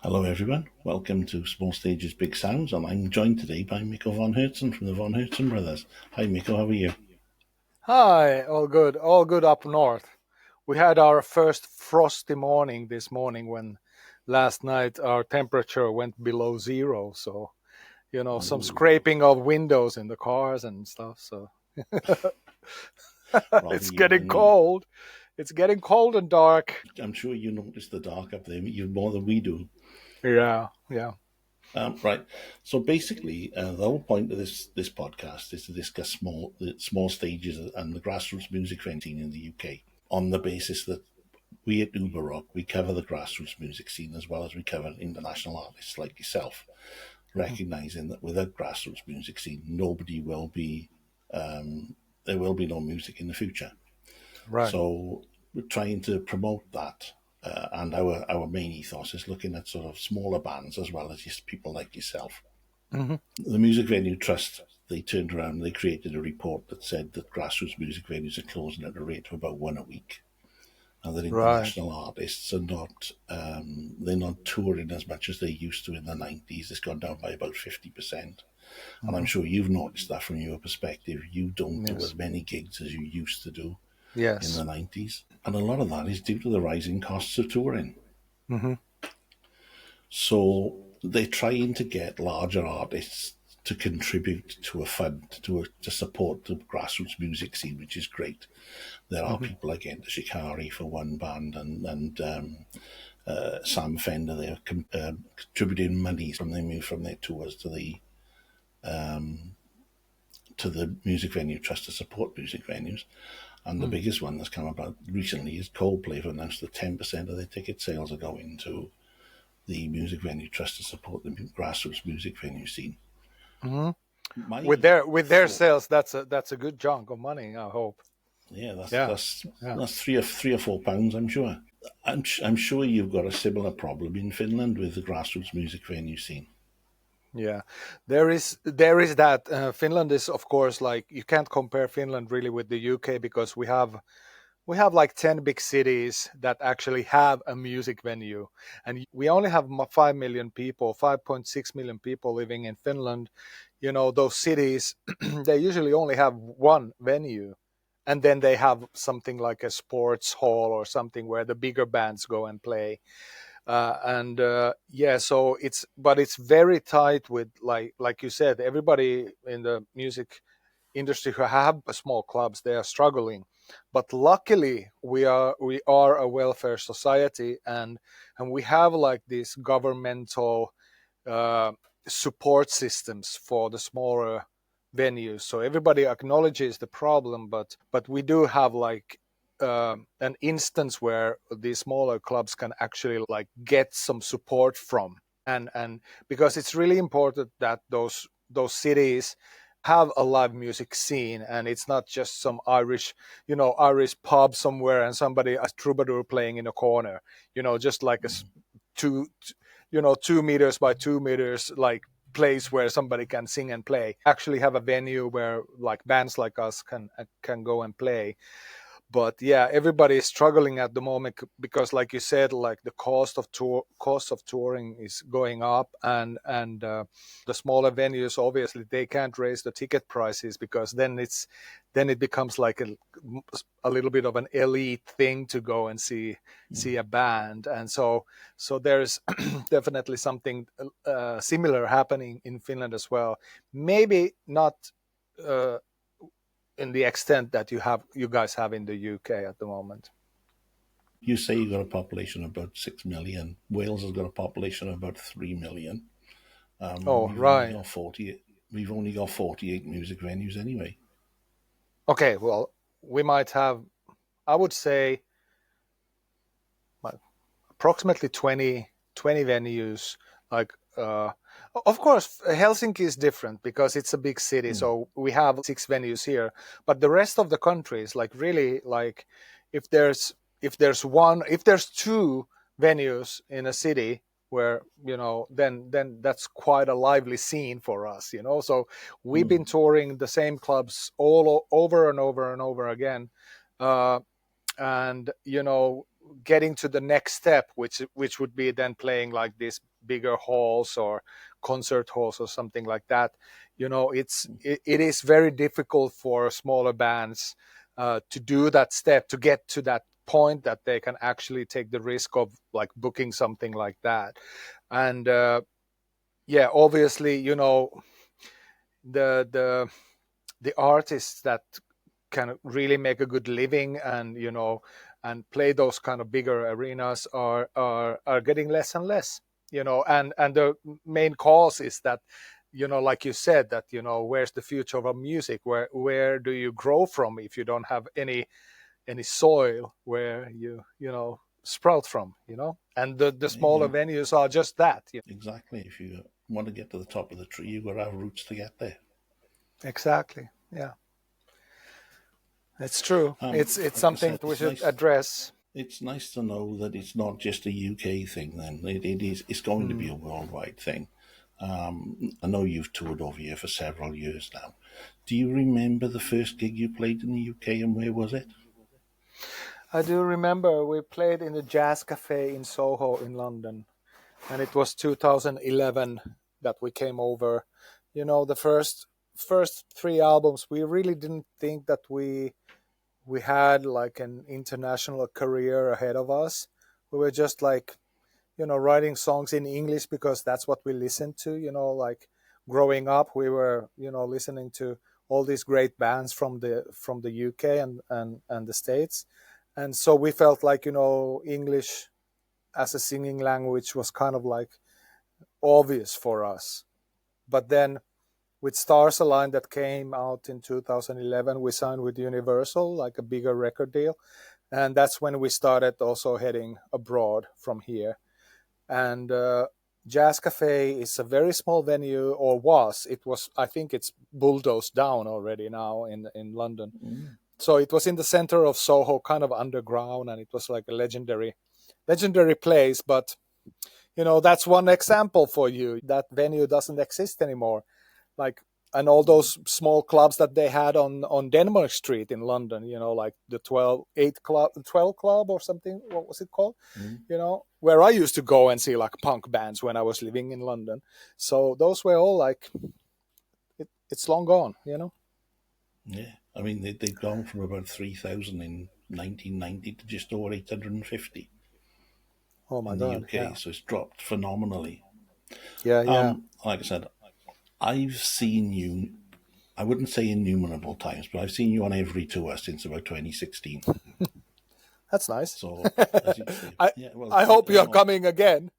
Hello everyone, welcome to Small Stages, Big Sounds, and I'm joined today by Mikko Von Hertzen from the Von Hertzen Brothers. Hi Mikko, how are you? Hi, all good up north. We had our first frosty morning this morning when last night our temperature went below zero. So, some Oh, scraping of windows in the cars and stuff. So rather it's you getting than me. cold. It's getting cold and dark. I'm sure you noticed the dark up there, you more than we do. Yeah, yeah. Right, so basically, the whole point of this podcast is to discuss the small stages and the grassroots music scene in the UK on the basis that we at Uberrock, we cover the grassroots music scene as well as we cover international artists like yourself, Mhm. recognizing that without grassroots music scene, there will be no music in the future. Right. So we're trying to promote that. And our main ethos is looking at sort of smaller bands as well as just people like yourself. Hmm. The Music Venue Trust, they turned around and they created a report that said that grassroots music venues are closing at a rate of about one a week, and that Right. international artists are not they're not touring as much as they used to in the 90s. It's gone down by about 50%. And I'm Hmm. sure you've noticed that from your perspective. You don't do Yes. as many gigs as you used to do in Yes. the 90s. And a lot of that is due to the rising costs of touring. Hmm. So they're trying to get larger artists to contribute to a fund to support the grassroots music scene, which is great. There are Hmm. people like Enter Shikari for one band and Sam Fender. They're contributing money from their tours to the Music Venue Trust to support music venues. And the biggest one that's come about recently is Coldplay have announced that 10% of their ticket sales are going to the Music Venue Trust to support the grassroots music venue scene. Hmm. With My their thought, sales, that's a good chunk of money, I hope. yeah, Yeah. Yeah. that's £3 or £4, I'm sure. I'm sure you've got a similar problem in Finland with the grassroots music venue scene. Yeah, there is that Finland is, of course, like, you can't compare Finland really with the UK because we have like 10 big cities that actually have a music venue, and we only have 5 million people, 5.6 million people living in Finland. Those cities they usually only have one venue, and then they have something like a sports hall or something where the bigger bands go and play. And yeah, so it's very tight with, like you said, everybody in the music industry who have small clubs, they are struggling. But luckily we are a welfare society, and we have like these governmental uh, support systems for the smaller venues. So everybody acknowledges the problem, but we do have like an instance where these smaller clubs can actually like get some support from, and because it's really important that those cities have a live music scene, and it's not just some Irish pub somewhere and somebody, a troubadour playing in a corner, just like two 2 meters by 2 meters, like, place where somebody can sing and play. Actually have a venue where like bands like us can go and play. But yeah, everybody is struggling at the moment because, like you said, like the cost of touring is going up, and the smaller venues, obviously they can't raise the ticket prices because then it becomes like a little bit of an elite thing to go and see a band. And so there's definitely something similar happening in Finland as well. Maybe not uh, in the extent that you guys have in the UK at the moment. You say you've got a population of about 6 million. Wales has got a population of about 3 million. Oh, We've only right. got 40. We've only got 48 music venues anyway. Okay, well, we might have, I would say, like, approximately 20 venues. Like, of course, Helsinki is different because it's a big city, Mm. so we have 6 venues here. But the rest of the country is like really like, if there's two venues in a city where, then that's quite a lively scene for us. So we've Mm. been touring the same clubs all over and over and over again. uh, and getting to the next step, which would be then playing like these bigger halls or concert halls or something like that, it is very difficult for smaller bands to do that step, to get to that point that they can actually take the risk of like booking something like that. And yeah, obviously, the the artists that can really make a good living and and play those kind of bigger arenas are getting less and less, and the main cause is that, like you said, that where's the future of our music, where do you grow from if you don't have any soil where you sprout from, and the smaller Yeah, venues are just that. exactly. If you want to get to the top of the tree, you've got to have roots to get there. Exactly, yeah. It's true. It's Like I something said, we should address. it's nice to know that it's not just a UK thing. Then it's going to be a worldwide thing. I know you've toured over here for several years now. Do you remember the first gig you played in the UK, and where was it? I do remember we played in the Jazz Cafe in Soho in London, and it was 2011 that we came over. The first three albums, we really didn't think that we had like an international career ahead of us. We were just like, writing songs in English because that's what we listened to. Like growing up, we were listening to all these great bands from the UK and the States, and so we felt like English as a singing language was kind of like obvious for us. But then with Stars Align that came out in 2011, we signed with Universal, like a bigger record deal, and that's when we started also heading abroad from here. And Jazz Cafe is a very small venue, or was. It was, I think it's bulldozed down already now in London. Mm. So it was in the center of Soho, kind of underground, and it was like a legendary place. But that's one example for you. That venue doesn't exist anymore. Like, and all those small clubs that they had on Denmark Street in London, like the 12 club or something. What was it called? Mm. Where I used to go and see like punk bands when I was living in London. So those were all like, it's long gone. Yeah, I mean they've gone from about 3,000 in 1990 to just over 850 Oh my in the God. UK. Yeah. So it's dropped phenomenally. Yeah. Yeah. Like I said, I've seen you. I wouldn't say innumerable times, but I've seen you on every tour since about 2016. That's nice. So, as you say, I yeah, well, I hope you're coming again.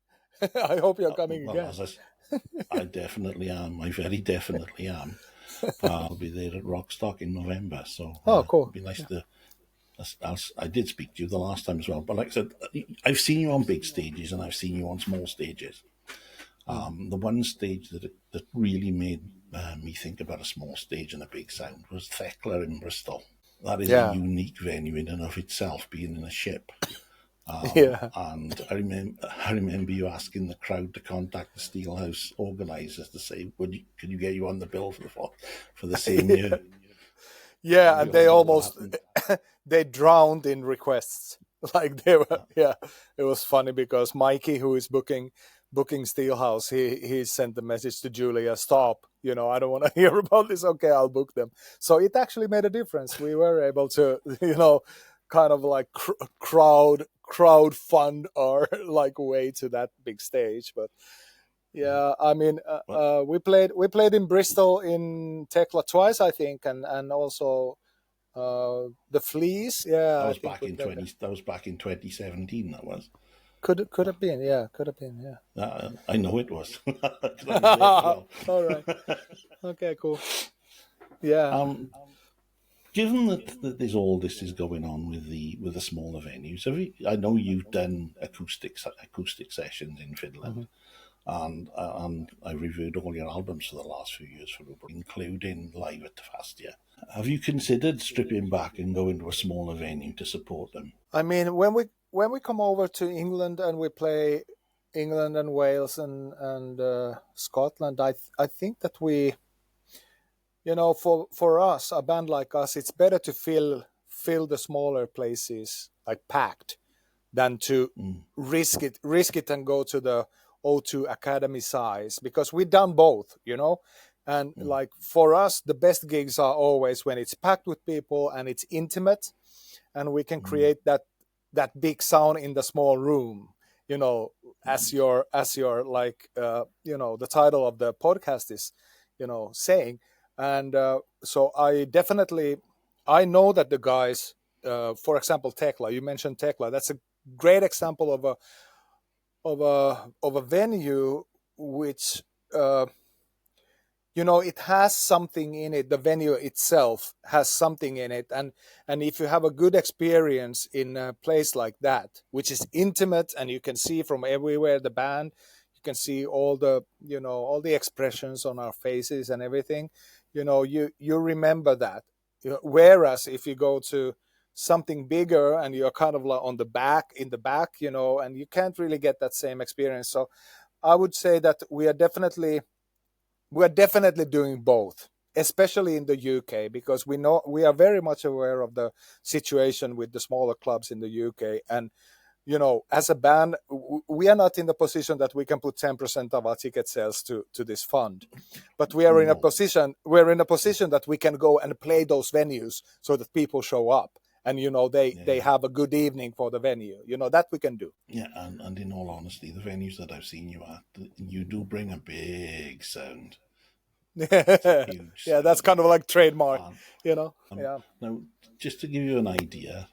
I hope you're coming well, again. I definitely am. I very definitely am. I'll be there at Rockstock in November, so Oh, it'd cool. be nice Yeah. to. I did speak to you the last time as well, but like I said, I've seen you on big stages and I've seen you on small stages. The one stage that really made me think about a small stage and a big sound was Thekla in Bristol. That is a Yeah. unique venue in and of itself, being in a ship. Yeah. And I remember you asking the crowd to contact the Steelhouse organisers to say, could you get you on the bill for the same year? Yeah, Have and you they heard what almost happened? they drowned in requests. Like they were, yeah. It was funny because Mikey, who is booking Steelhouse, he sent the message to Julia, stop. I don't want to hear about this. Okay, I'll book them. So it actually made a difference. We were able to, kind of like crowd fund our like way to that big stage. But Yeah. yeah, I mean, Well, we played in Bristol in Tekla twice, I think, and also the Fleas. Yeah, that I was think back we in played there. 2017. That was. Could have been, yeah, could have been, yeah. I know it was because I was there as well. All right. Okay, cool. Yeah. Given that there's all this is going on with the smaller venues, I know you've done acoustic sessions in Hmm. Finland, and I reviewed all your albums for the last few years for Uberrock, including live at Tafastia. Have you considered stripping back and going to a smaller venue to support them? I mean, when we come over to England and we play England and Wales and Scotland, I think that for us, a band like us, it's better to fill the smaller places like packed than to risk it and go to the O2 Academy size, because we've done both, and like for us the best gigs are always when it's packed with people and it's intimate, and we can create that big sound in the small room, as your like the title of the podcast is saying. And so I know that the guys, for example, Tekla, you mentioned Tekla, that's a great example of a venue which it has something in it. The venue itself has something in it, and if you have a good experience in a place like that, which is intimate, and you can see from everywhere the band, you can see all the expressions on our faces and everything, you remember that. Whereas if you go to something bigger and you're kind of like in the back, and you can't really get that same experience. So I would say that we're definitely doing both, especially in the UK, because we are very much aware of the situation with the smaller clubs in the UK. And as a band, we are not in the position that we can put 10% of our ticket sales to this fund, but we're in a position that we can go and play those venues so that people show up, and they have a good evening for the venue. That we can do. Yeah, and in all honesty, the venues that I've seen you at, you do bring a big sound. It's a huge Yeah, that's sound. kind of like trademark, Um, yeah. Now, just to give you an idea,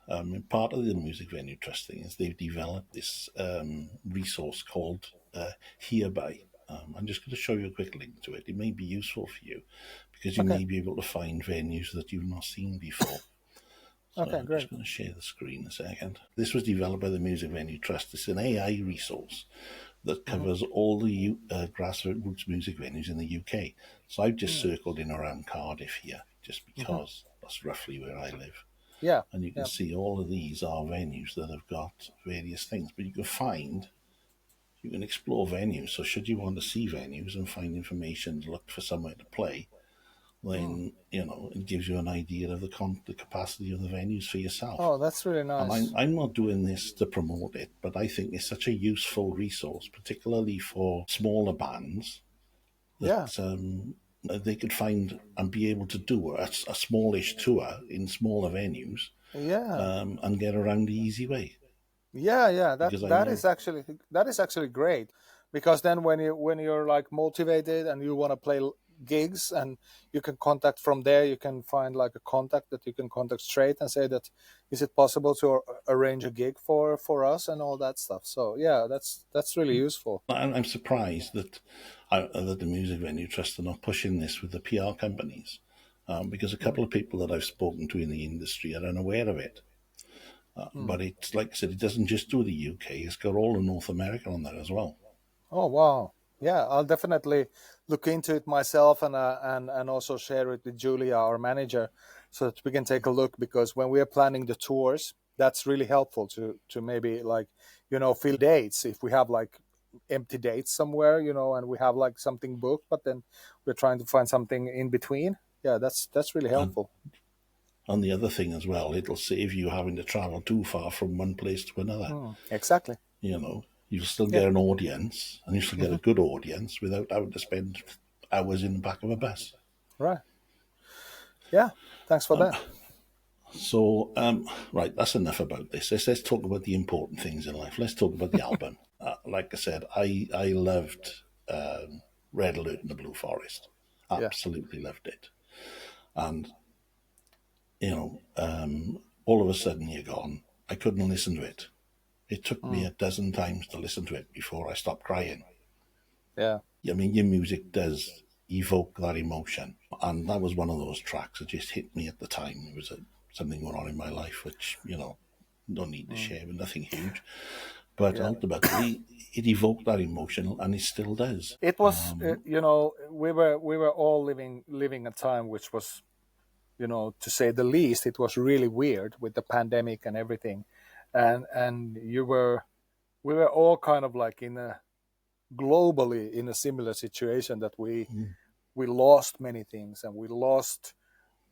part of the Music Venue Trust thing is they've developed this resource called Hereby. I'm just going to show you a quick link to it. It may be useful for you because you Okay. may be able to find venues that you've not seen before. So Okay, I'm great. just going to share the screen a second. This was developed by the Music Venue Trust. It's an AI resource that covers all the grassroots music venues in the UK. So I've just circled in around Cardiff here, just because that's roughly where I live. Yeah, And you can yeah. see all of these are venues that have got various things. But you can explore venues. So should you want to see venues and find information, look for somewhere to play, then, it gives you an idea of the capacity of the venues for yourself. Oh, that's really And nice. I'm not doing this to promote it, but I think it's such a useful resource, particularly for smaller bands, Yeah, that they could find and be able to do a smallish tour in smaller venues yeah, and get around the easy way. yeah. That Because I that is know, actually that is actually great, because then when you're like motivated and you want to play gigs, and you can contact from there, you can find like a contact that you can contact straight and say that, is it possible to arrange a gig for us and all that stuff. So yeah, that's really useful. I'm surprised that the Music Venue Trust are not pushing this with the PR companies, because a couple of people that I've spoken to in the industry are unaware of it. Hmm. But it's like I said, it doesn't just do the UK; it's got all of North America on there as well. Oh wow. Yeah, I'll definitely look into it myself, and also share it with Julia, our manager, so that we can take a look, because when we are planning the tours, that's really helpful to maybe like fill dates if we have like empty dates somewhere, and we have like something booked, but then we're trying to find something in between. Yeah, that's really And helpful. and the other thing as well, it'll save you having to travel too far from one place to another. Exactly. You'll still Yeah. get an audience, and you'll still get a good audience without having to spend hours in the back of a bus. Right. Yeah. Thanks for that. So, right, that's enough about this. Let's talk about the important things in life. Let's talk about the album. Like I said, I loved Red Alert and the Blue Forest. Yeah. Absolutely loved it. And, all of a sudden you're gone. I couldn't listen to it. It took me Mm. a dozen times to listen to it before I stopped crying. Yeah. I mean, your music does evoke that emotion. And that was one of those tracks that just hit me at the time. It was something going on in my life, which, don't need to Mm. share with nothing huge. But Yeah. ultimately, it evoked that emotion, and it still does. It was, we were all living a time which was, to say the least, it was really weird with the pandemic and everything, and we were all kind of like globally in a similar situation, that we lost many things, and we lost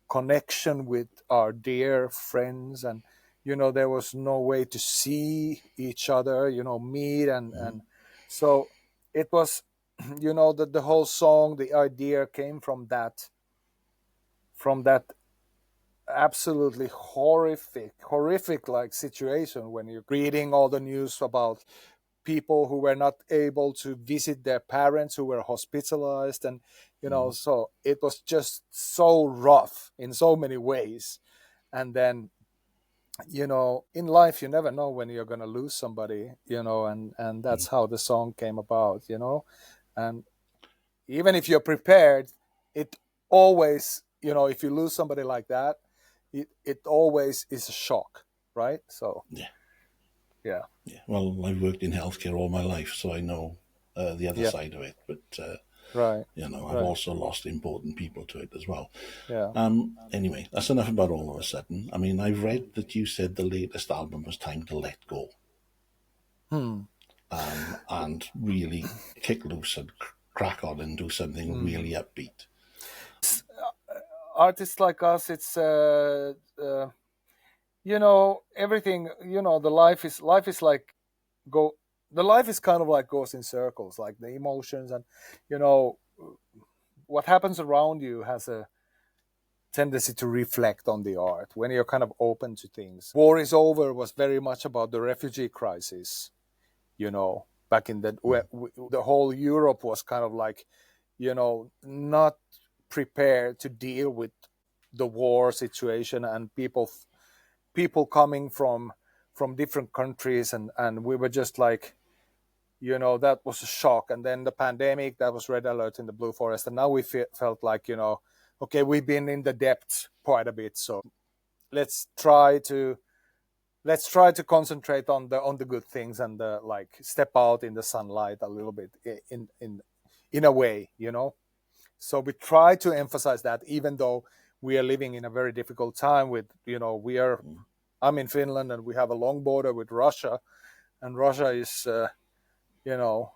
connection with our dear friends, and there was no way to see each other, meet, and so it was, that the whole song, the idea came from that absolutely horrific like situation when you're reading all the news about people who were not able to visit their parents who were hospitalized, and so it was just so rough in so many ways. And then in life you never know when you're going to lose somebody, and that's how the song came about. And even if you're prepared, it always, if you lose somebody like that, it always is a shock, right? So Yeah. yeah. Yeah. Well, I've worked in healthcare all my life, so I know the other Yeah. side of it. But Right. I've Right. also lost important people to it as well. Yeah. Anyway, that's enough about All of a Sudden. I mean, I've read that you said the latest album was time to let go, Hmm. and really kick loose and crack on and do something Hmm. really upbeat. Artists like us, it's everything, the life is like go the life is kind of like goes in circles, like the emotions, and you know what happens around you has a tendency to reflect on the art when you're kind of open to things. War is Over was very much about the refugee crisis, back in the whole Europe was kind of like, not prepared to deal with the war situation, and people coming from different countries, and we were just like, that was a shock. And then the pandemic, that was red alert in the Blue Forest, and now we felt like, okay, we've been in the depths quite a bit, so let's try to concentrate on the good things, and like step out in the sunlight a little bit, in a way. So we try to emphasize that, even though we are living in a very difficult time with, I'm in Finland, and we have a long border with Russia, and Russia is you know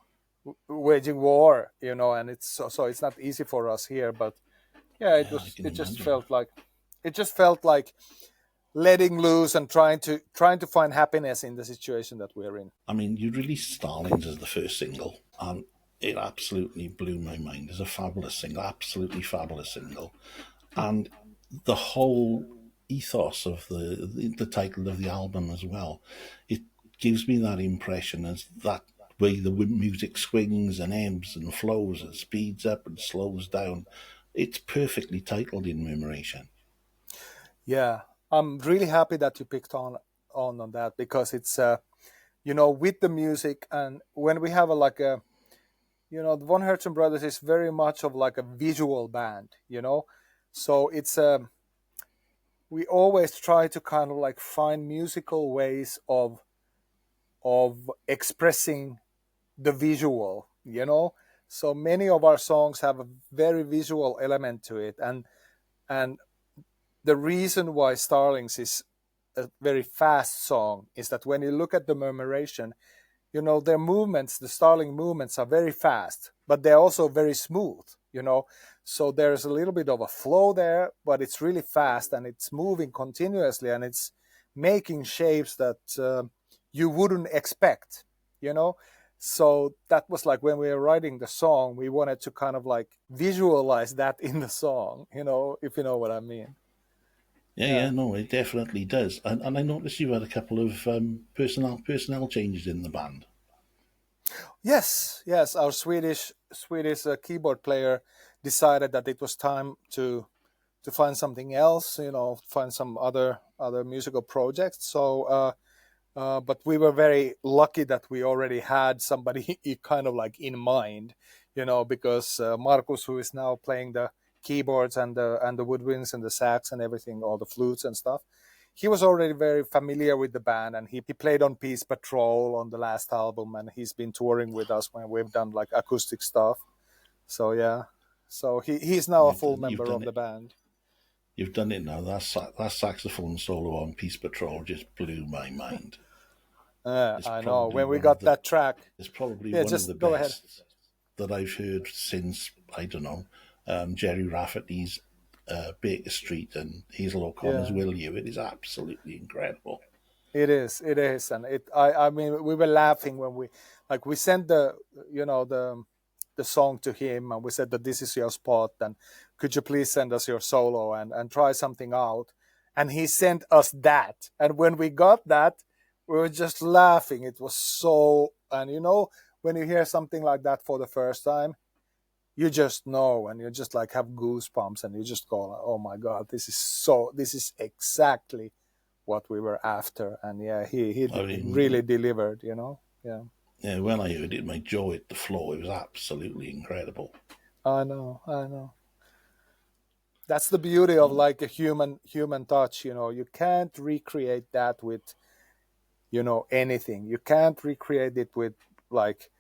waging war, and so it's not easy for us here. But yeah, it Yeah, I was can it just imagine. felt like letting loose and trying to find happiness in the situation that we're in. I mean, you released Starlings as the first single, and it absolutely blew my mind. It's a fabulous single, absolutely fabulous single. And the whole ethos of the title of the album as well, it gives me that impression as that way the music swings and ebbs and flows and speeds up and slows down. It's perfectly titled In Murmuration. Yeah, I'm really happy that you picked on that, because it's with the music, and when we have the Von Hertzen Brothers is very much of like a visual band, so it's we always try to kind of like find musical ways of expressing the visual, so many of our songs have a very visual element to it, and the reason why Starlings is a very fast song is that when you look at the Murmuration, their movements, the Starling movements, are very fast, but they're also very smooth, so there's a little bit of a flow there, but it's really fast, and it's moving continuously, and it's making shapes that you wouldn't expect, you know so that was like, when we were writing the song, we wanted to kind of like visualize that in the song, if you know what I mean. Yeah, Yeah. yeah, no, it definitely does. And I noticed you had a couple of personnel changes in the band. Yes, yes. Our Swedish keyboard player decided that it was time to find something else. Find some other musical projects. So, but we were very lucky that we already had somebody kind of like in mind. Because Markus, who is now playing the keyboards and the woodwinds and the sax and everything, all the flutes and stuff, he was already very familiar with the band, and he played on Peace Patrol on the last album, and he's been touring with us when we've done like acoustic stuff. So yeah, so he's now a full You've member done of the it. band. You've done it now. That saxophone solo on Peace Patrol just blew my mind. It's I know, probably when we one of got the that track. it's probably Yeah, one of the just go ahead. best that I've heard since, I don't know, Jerry Rafferty's Baker Street and Hazel O'Connor's Yeah. Will You. It is absolutely incredible. It is, and I mean, we were laughing when we sent the song to him, and we said that this is your spot, and could you please send us your solo and try something out, and he sent us that, and when we got that, we were just laughing. It was so, and when you hear something like that for the first time, you just know, and you just like have goosebumps, and you just go, like, oh my god, this is exactly what we were after. And yeah, he I really mean, delivered, yeah. yeah, when I heard it, my jaw hit the floor. It was absolutely incredible. I know, that's the beauty of like a human touch. You can't recreate that with anything. You can't recreate it with, like,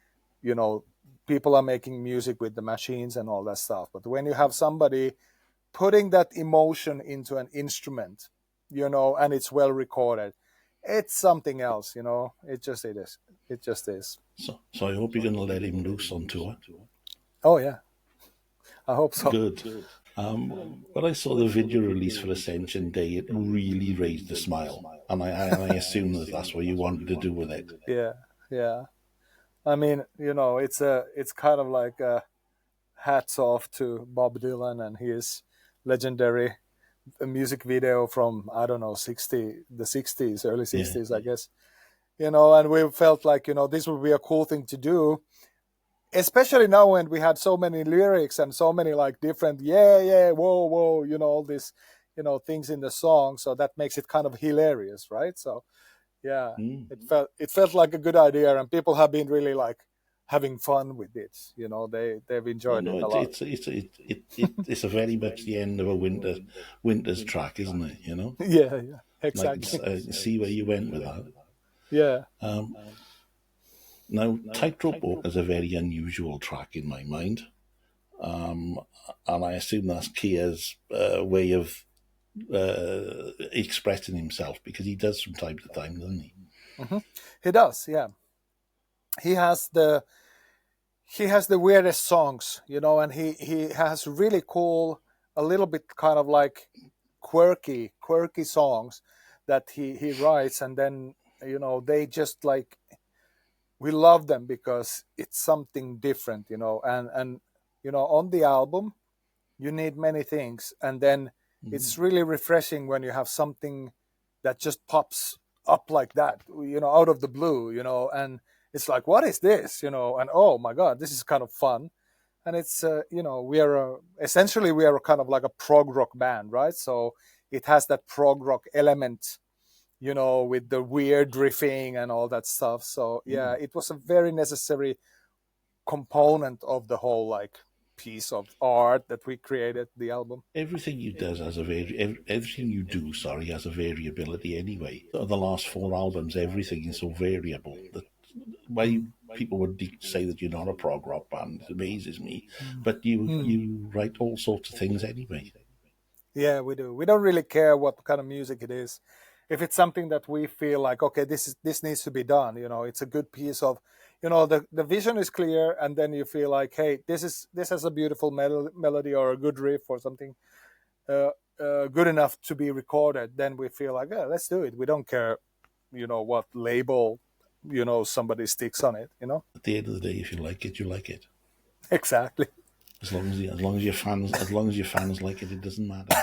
you know people are making music with the machines and all that stuff, but when you have somebody putting that emotion into an instrument, and it's well recorded, it's something else. It just is. So I hope you're going to let him loose on tour. Oh yeah, I hope so. Good. When I saw the video release for Ascension Day, it really raised a smile, and I assume that that's what you wanted to do with it. Yeah, yeah. I mean, it's kind of like hats off to Bob Dylan and his legendary music video from, I don't know, the 60s, early Yeah. 60s, I guess. And we felt like, this would be a cool thing to do, especially now when we had so many lyrics and so many like different, yeah, yeah, whoa, whoa, all these, things in the song. So that makes it kind of hilarious, right? So yeah, Mm. it felt like a good idea, and people have been really like having fun with it. They've Oh enjoyed it no, a lot. it's a very much the end of a winter's track, isn't it? Yeah, yeah, And I can exactly. see where you went with that. Yeah. Um, Now, Tightrope Walk is a very unusual track in my mind, um, and I assume that's Kia's way of expressing himself, because he does from time to time, doesn't he? Hmm. He does. Yeah, he has the he has the weirdest songs, and he has really cool, a little bit kind of like quirky songs that he writes, and then they just like, we love them because it's something different, and on the album you need many things, and then it's Mm. really refreshing when you have something that just pops up like that, out of the blue, and it's like, what is this, and oh my god, this is kind of fun. And it's we are essentially, we are kind of like a prog rock band, right? So it has that prog rock element, with the weird riffing and all that stuff. So yeah, Mm. it was a very necessary component of the whole like piece of art that we created, the album. Everything you do, sorry, has a variability anyway. The last four albums, everything is so variable that why Mm. people would say that you're not a prog rock band, it amazes me. But Mm. you write all sorts of things anyway. Yeah, we do. We don't really care what kind of music it is. If it's something that we feel like, okay, this needs to be done, it's a good piece of, the vision is clear, and then you feel like, hey, this has a beautiful melody or a good riff or something, uh, good enough to be recorded. Then we feel like, yeah, let's do it. We don't care, what label, somebody sticks on it. At the end of the day, if you like it, you like it. Exactly. As long as your fans like it, it doesn't matter.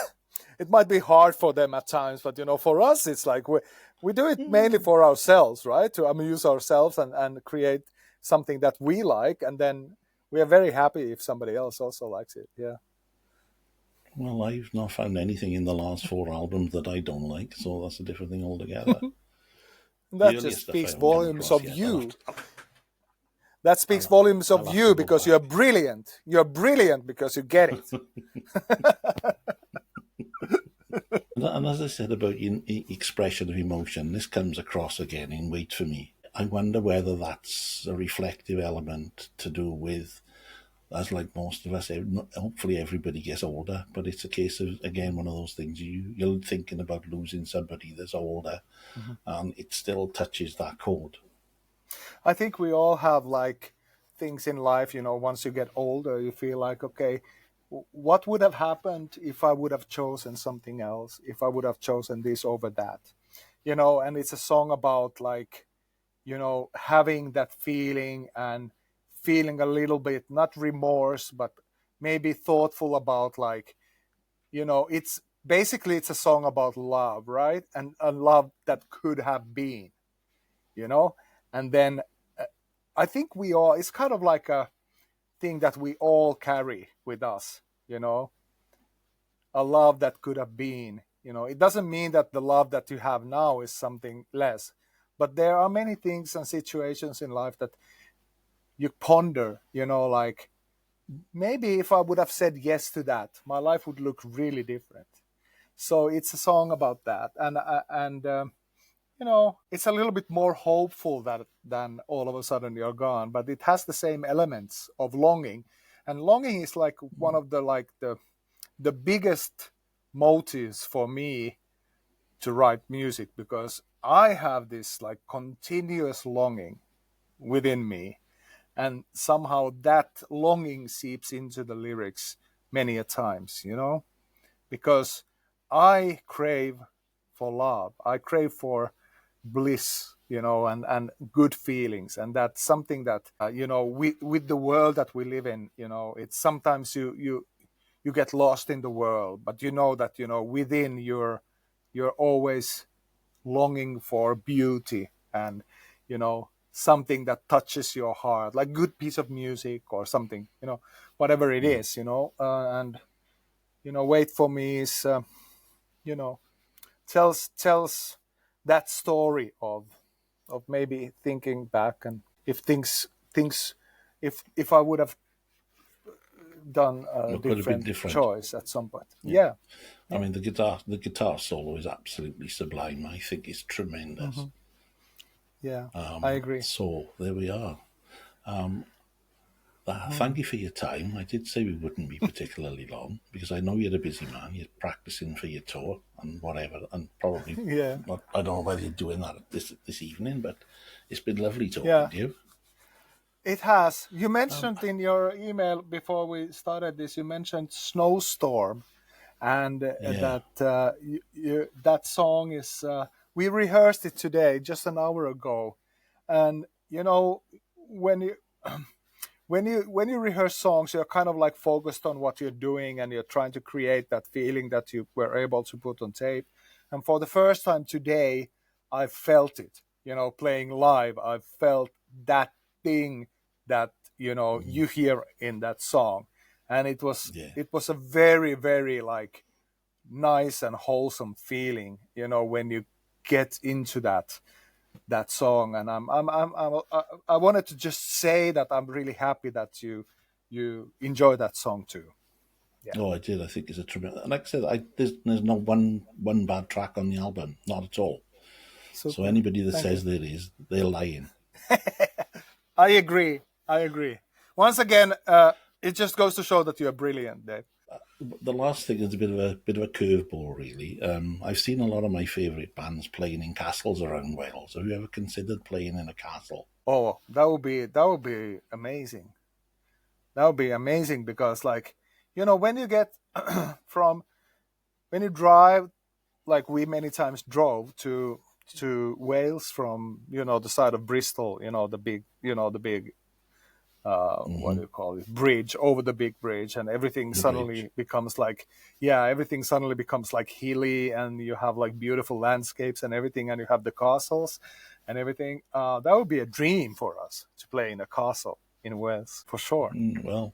It might be hard for them at times, but for us, it's like we do it mainly Mm. for ourselves, right? To amuse ourselves and create something that we like, and then we are very happy if somebody else also likes it. Yeah. Well, I've not found anything in the last four albums that I don't like, so that's a different thing altogether. And The that earlier just stuff I speaks haven't come volumes across of yet. you. That speaks volumes I'll of have to you go because you are back. brilliant. You're brilliant because you get it. And as I said about expression of emotion, this comes across again in Wait For Me. I wonder whether that's a reflective element to do with, as like most of us, hopefully everybody gets older, but it's a case of, again, one of those things, you're thinking about losing somebody that's older, Mhm. and it still touches that chord. I think we all have like things in life, once you get older, you feel like, okay, what would have happened if I would have chosen something else, if I would have chosen this over that? and it's a song about like, having that feeling and feeling a little bit, not remorse, but maybe thoughtful about like, it's basically it's a song about love, right? And a love that could have been, you know, and then uh, I think we all, it's kind of like a thing that we all carry with us, a love that could have been. It doesn't mean that the love that you have now is something less, but there are many things and situations in life that you ponder, like maybe if I would have said yes to that, my life would look really different. So it's a song about that, and it's a little bit more hopeful than all of a sudden you're gone, but it has the same elements of longing, and longing is like one of the biggest motives for me to write music, because I have this like continuous longing within me, and somehow that longing seeps into the lyrics many a times, because I crave for love, I crave for bliss, and good feelings, and that's something that with the world that we live in, it's sometimes you get lost in the world, but you know that within you're always longing for beauty, and something that touches your heart, like good piece of music or something, whatever it Mm. is, and wait for me is you know tells that story of maybe thinking back, and if things if I would have done a It could have been different different. choice at some point. Yeah. Yeah. I Yeah. mean, the guitar solo is absolutely sublime. I think it's tremendous. Hmm. Yeah, I agree. So there we are. Thank Mhm. you for your time. I did say we wouldn't be particularly long because I know you're a busy man. You're practicing for your tour and whatever, and probably Yeah. not. I don't know whether you're doing that this evening, but it's been lovely talking Yeah, to you. it has. You Um, mentioned in your email before we started this, you mentioned snowstorm, and yeah, that that song is. We rehearsed it today, just an hour ago, and when you when you rehearse songs, you're kind of like focused on what you're doing, and you're trying to create that feeling that you were able to put on tape. And for the first time today, I felt it. Playing live, I felt that thing that mm, you hear in that song, and it was yeah. it was a very, very like nice and wholesome feeling. When you get into that song, and I wanted to just say that I'm really happy that you enjoy that song too. Yeah. Oh, I did. I think it's a tremendous. Like I said, there's not one bad track on the album, not at all. So Super. anybody that Thank you. says there is, they're lying. I agree. I agree. Once again, it just goes to show that you're brilliant, Dave. The last thing is a bit of a curveball, really. I've seen a lot of my favourite bands playing in castles around Wales. Have you ever considered playing in a castle? Oh, that would be amazing. That would be amazing, because like when you get from when you drive, like we many times drove to Wales from the side of Bristol, the big what do Hmm. you call it, bridge, over the big bridge, and everything The bridge. suddenly becomes like, yeah, everything suddenly becomes like hilly, and you have like beautiful landscapes and everything, and you have the castles and everything. That would be a dream for us to play in a castle in Wales, for sure. Well,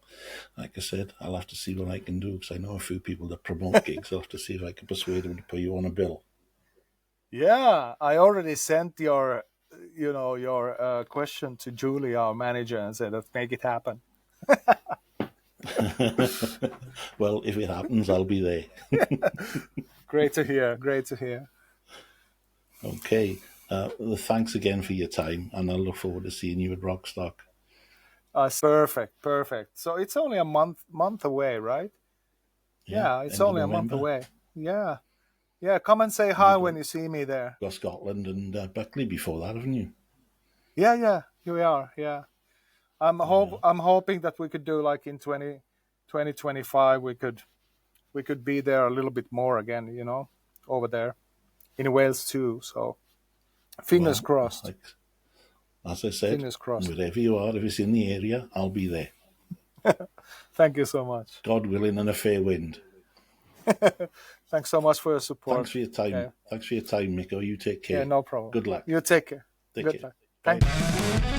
like I said, I'll have to see what I can do because I know a few people that promote gigs. I'll have to see if I can persuade them to put you on a bill. Yeah, I already sent your question to Julie, our manager, and said, let's make it happen. Well, if it happens, I'll be there. Great to hear. Great to hear. Okay. Well, thanks again for your time, and I look forward to seeing you at Rockstock. Perfect, perfect. So it's only a month away, right? Yeah, Yeah, it's end of only a month November. away. Yeah, yeah. Come and say And hi you've when you see me there. got Scotland and Buckley before that, haven't you? Yeah, yeah. Here we are. Yeah, Yeah. I'm hoping that we could do like in 2025. We could be there a little bit more again. Over there. in Wales too. So fingers Well, crossed. as I said, Fingers crossed. wherever you are, if it's in the area, I'll be there. Thank you so much. God willing and a fair wind. Thanks so much for your support. Thanks for your time. Yeah, Thanks for your time, Mikko. You take yeah, care. no problem. Good luck. You take care. Take Good care. luck. Bye. Thank you.